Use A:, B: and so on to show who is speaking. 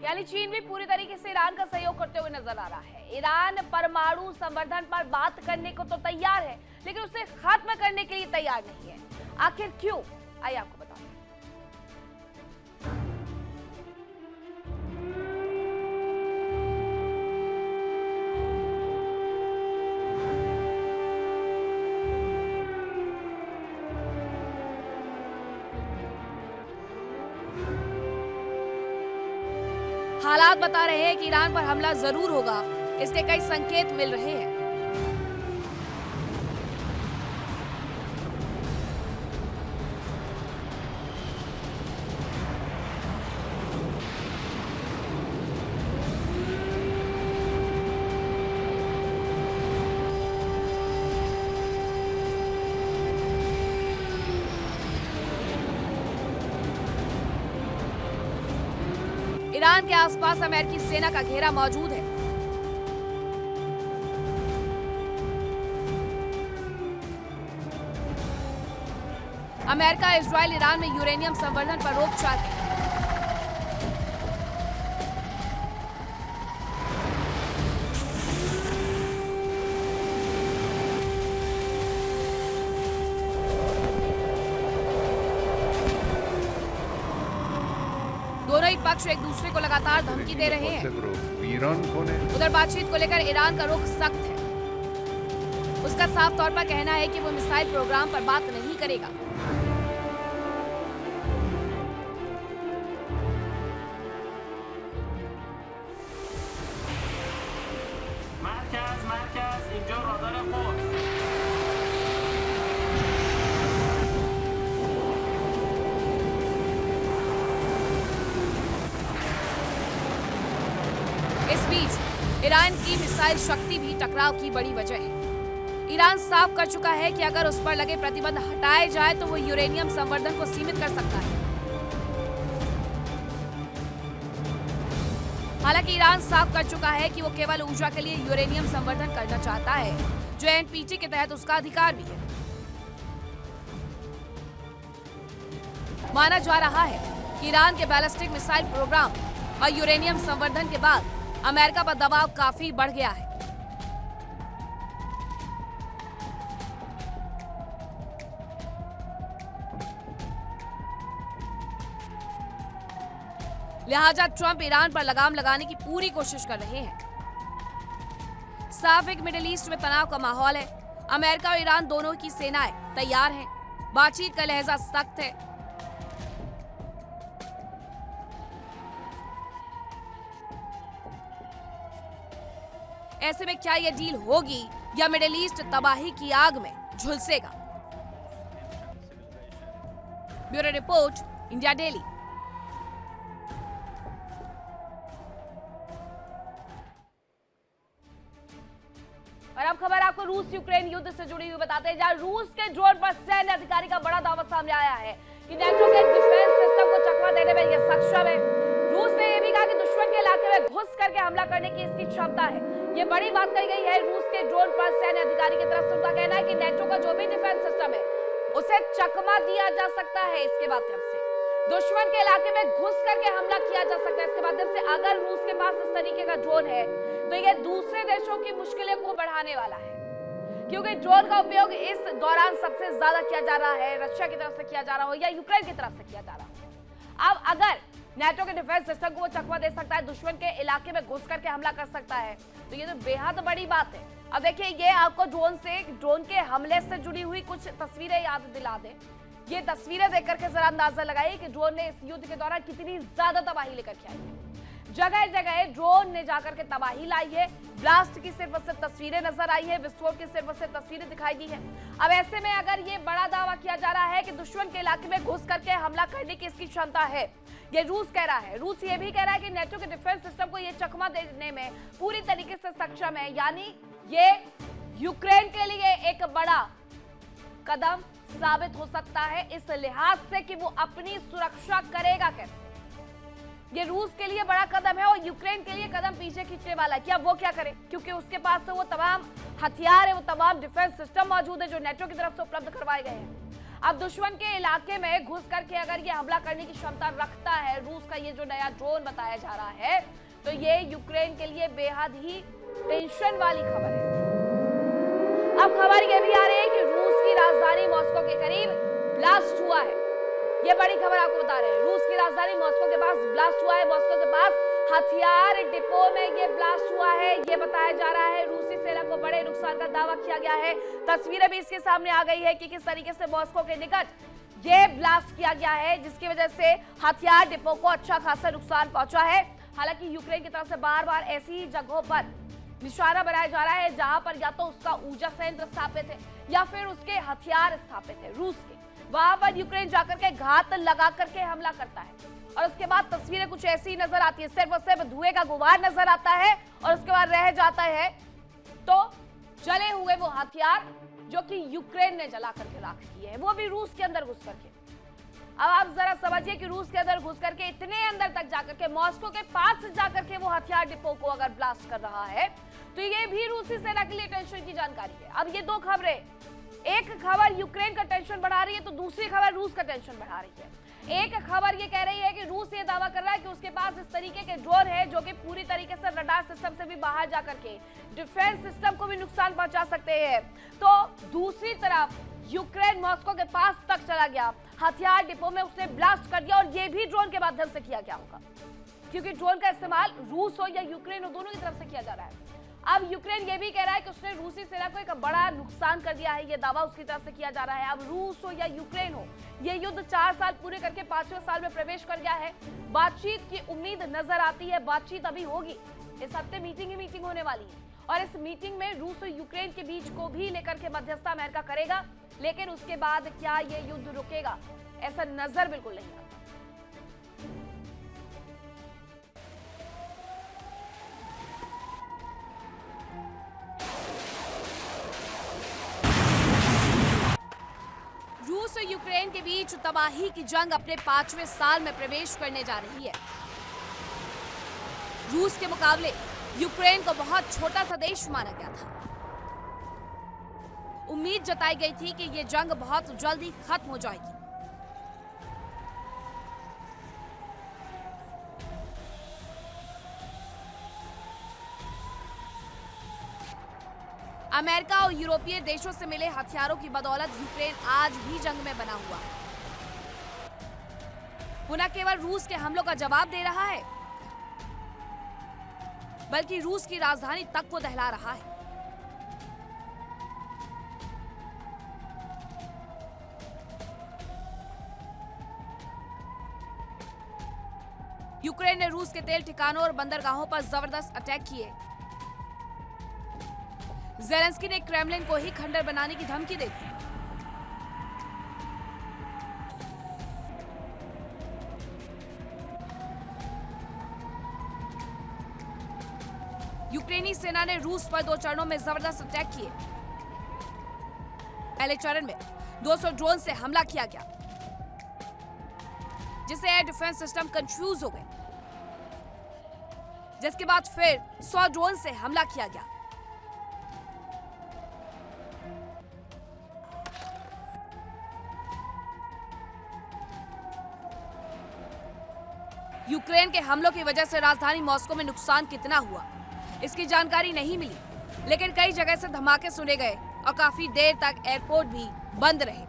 A: यानी चीन भी पूरी तरीके से ईरान का सहयोग करते हुए नजर आ रहा है। ईरान परमाणु संवर्धन पर बात करने को तो तैयार है, लेकिन उसे खत्म करने के लिए तैयार नहीं है। आखिर क्यों, आइए आपको बताते हैं। हालात बता रहे हैं कि ईरान पर हमला जरूर होगा, इसके कई संकेत मिल रहे हैं। ईरान के आसपास अमेरिकी सेना का घेरा मौजूद है। अमेरिका, इजराइल ईरान में यूरेनियम संवर्धन पर रोक चाहते हैं। दोनों ही पक्ष एक दूसरे को लगातार धमकी दे रहे हैं। उधर बातचीत को लेकर ईरान का रुख सख्त है। उसका साफ तौर पर कहना है कि वो मिसाइल प्रोग्राम पर बात नहीं करेगा। इस बीच ईरान की मिसाइल शक्ति भी टकराव की बड़ी वजह है। ईरान साफ कर चुका है कि अगर उस पर लगे प्रतिबंध हटाए जाए तो वो यूरेनियम संवर्धन को सीमित कर सकता है। हालांकि ईरान साफ कर चुका है कि वो केवल ऊर्जा के लिए यूरेनियम संवर्धन करना चाहता है, जो एनपीटी के तहत उसका अधिकार भी है। माना जा रहा है कि ईरान के बैलिस्टिक मिसाइल प्रोग्राम और यूरेनियम संवर्धन के बाद अमेरिका पर दबाव काफी बढ़ गया है। लिहाजा ट्रंप ईरान पर लगाम लगाने की पूरी कोशिश कर रहे हैं। साफ एक मिडिल ईस्ट में तनाव का माहौल है। अमेरिका और ईरान दोनों की सेनाएं तैयार हैं। बातचीत का लहजा सख्त है। ऐसे में क्या यह डील होगी या मिडिल ईस्ट तबाही की आग में झुलसेगा? Bureau report, India daily. और अब खबर आपको रूस यूक्रेन युद्ध से जुड़ी हुई बताते हैं, जहां रूस के ड्रोन पर सैन्य अधिकारी का बड़ा दावा सामने आया है कि नेटो के डिफेंस सिस्टम को चकमा देने में यह सक्षम है। रूस ने यह भी कहा कि दुश्मन के इलाके में घुस करके हमला करने की इसकी क्षमता है। ये बड़ी बात कही गई है रूस के ड्रोन पर सैन्य अधिकारी की तरफ से। उनका कहना है कि नेटो का जो भी डिफेंस सिस्टम है उसे चकमा दिया जा सकता है। इसके माध्यम से दुश्मन के इलाके में घुस करके हमला किया जा सकता है। इसके माध्यम से अगर रूस के पास इस तरीके का ड्रोन है तो ये दूसरे देशों की मुश्किलें को बढ़ाने वाला है, क्योंकि ड्रोन का उपयोग इस दौरान सबसे ज्यादा किया जा रहा है, रशिया की तरफ से किया जा रहा हो या यूक्रेन की तरफ से किया जा रहा हो। अब अगर नेटो के डिफेंस सिस्टम को वो चकमा दे सकता है, दुश्मन के इलाके में घुस करके हमला कर सकता है, तो ये तो बेहद बड़ी बात है। अब देखिए, ये आपको ड्रोन के हमले से जुड़ी हुई कुछ तस्वीरें याद दिला दे। ये तस्वीरें देख करके जरा अंदाजा लगाइए कि ड्रोन ने इस युद्ध के दौरान कितनी ज्यादा तबाही लेकर के आई है। जगह जगह ड्रोन ने जाकर के तबाही लाई है। ब्लास्ट की सिर्फ और सिर्फ तस्वीरें नजर आई है, विस्फोट की सिर्फ और सिर्फ तस्वीरें दिखाई दी है। अब ऐसे में अगर ये बड़ा दावा किया जा रहा है कि दुश्मन के इलाके में घुस करके हमला करने की इसकी क्षमता है, ये रूस कह रहा है। रूस ये भी कह रहा है कि नेटो के डिफेंस सिस्टम को ये चकमा देने में पूरी तरीके से सक्षम है। यानी ये यूक्रेन के लिए एक बड़ा कदम साबित हो सकता है, इस लिहाज से कि वो अपनी सुरक्षा करेगा कैसे। ये रूस के लिए बड़ा कदम है और यूक्रेन के लिए कदम पीछे खींचने वाला है कि अब वो क्या करे, क्योंकि उसके पास तो वो तमाम हथियार है, वो तमाम डिफेंस सिस्टम मौजूद है जो नेटो की तरफ से उपलब्ध करवाए गए हैं। अब दुश्मन के इलाके में घुस करके अगर ये हमला करने की क्षमता रखता है रूस का ये जो नया ड्रोन बताया जा रहा है, तो ये यूक्रेन के लिए बेहद ही टेंशन वाली खबर है। अब खबर ये भी आ रही है कि रूस की राजधानी मॉस्को के करीब ब्लास्ट हुआ है। ये बड़ी खबर आपको बता रहे हैं, रूस की राजधानी मॉस्को के पास ब्लास्ट हुआ है। मॉस्को के पास हथियार डिपो में ये ब्लास्ट हुआ है, ये बताया जा रहा है। रूसी सेना को बड़े नुकसान का दावा किया गया है। तस्वीरें भी इसके सामने आ गई है कि किस तरीके से मॉस्को के निकट ये ब्लास्ट किया गया है, जिसकी वजह से हथियार डिपो को अच्छा खासा नुकसान पहुंचा है। हालांकि यूक्रेन की तरफ से बार बार ऐसी जगहों पर निशाना बनाया जा रहा है जहां पर या तो उसका ऊर्जा संयंत्र स्थापित है या फिर उसके हथियार स्थापित है रूस के। वहां पर यूक्रेन जाकर के घात लगा करके हमला करता है और उसके बाद तस्वीरें कुछ ऐसी नजर आती है, सिर्फ और सिर्फ धुएं का गुबार नजर आता है और उसके बाद रह जाता है तो जले हुए वो हथियार जो कि यूक्रेन ने जला करके राख किए हैं, वो भी रूस के अंदर घुस करके। अब आप जरा समझिए कि रूस के अंदर घुस करके इतने अंदर तक जाकर के मॉस्को के पास जाकर के वो हथियार डिपो को अगर ब्लास्ट कर रहा है, तो ये भी रूसी सेना के लिए टेंशन की जानकारी है। अब ये दो खबरें, एक खबर यूक्रेन का टेंशन बढ़ा रही है तो दूसरी खबर रूस का टेंशन बढ़ा रही है। एक खबर ये कह रही है कि रूस ये दावा कर रहा है कि उसके पास इस तरीके के ड्रोन है जो कि पूरी तरीके से रडार सिस्टम से भी बाहर जाकर के डिफेंस सिस्टम को भी नुकसान पहुंचा सकते हैं। तो दूसरी तरफ यूक्रेन मॉस्को के पास तक चला गया, हथियार डिपो में उसने ब्लास्ट कर दिया और ये भी ड्रोन के माध्यम से किया गया होगा, क्योंकि ड्रोन का इस्तेमाल रूस हो या यूक्रेन हो, दोनों की तरफ से किया जा रहा है। अब यूक्रेन ये भी कह रहा है कि उसने रूसी सेना को एक बड़ा नुकसान कर दिया है, ये दावा उसकी तरफ से किया जा रहा है। अब रूस हो या यूक्रेन हो, ये युद्ध 4 साल पूरे करके 5वें साल में प्रवेश कर गया है। बातचीत की उम्मीद नजर आती है, बातचीत अभी होगी। इस हफ्ते मीटिंग होने वाली है और इस मीटिंग में रूस और यूक्रेन के बीच को भी लेकर के मध्यस्थता अमेरिका करेगा, लेकिन उसके बाद क्या ये युद्ध रुकेगा, ऐसा नजर बिल्कुल नहीं आता। रूस और यूक्रेन के बीच तबाही की जंग अपने 5वें साल में प्रवेश करने जा रही है। रूस के मुकाबले यूक्रेन को बहुत छोटा सा देश माना गया था। उम्मीद जताई गई थी कि ये जंग बहुत जल्दी खत्म हो जाएगी। अमेरिका और यूरोपीय देशों से मिले हथियारों की बदौलत यूक्रेन आज भी जंग में बना हुआ है। वो न केवल रूस के हमलों का जवाब दे रहा है, बल्कि रूस की राजधानी तक को दहला रहा है। यूक्रेन ने रूस के तेल ठिकानों और बंदरगाहों पर जबरदस्त अटैक किए। ज़ेलेंस्की ने क्रेमलिन को ही खंडर बनाने की धमकी दे दी। यूक्रेनी सेना ने रूस पर 2 चरणों में जबरदस्त अटैक किए। पहले चरण में 200 ड्रोन से हमला किया गया, जिससे एयर डिफेंस सिस्टम कंफ्यूज हो गए। जिसके बाद फिर 100 ड्रोन से हमला किया गया। यूक्रेन के हमलों की वजह से राजधानी मॉस्को में नुकसान कितना हुआ, इसकी जानकारी नहीं मिली, लेकिन कई जगह से धमाके सुने गए और काफी देर तक एयरपोर्ट भी बंद रहे।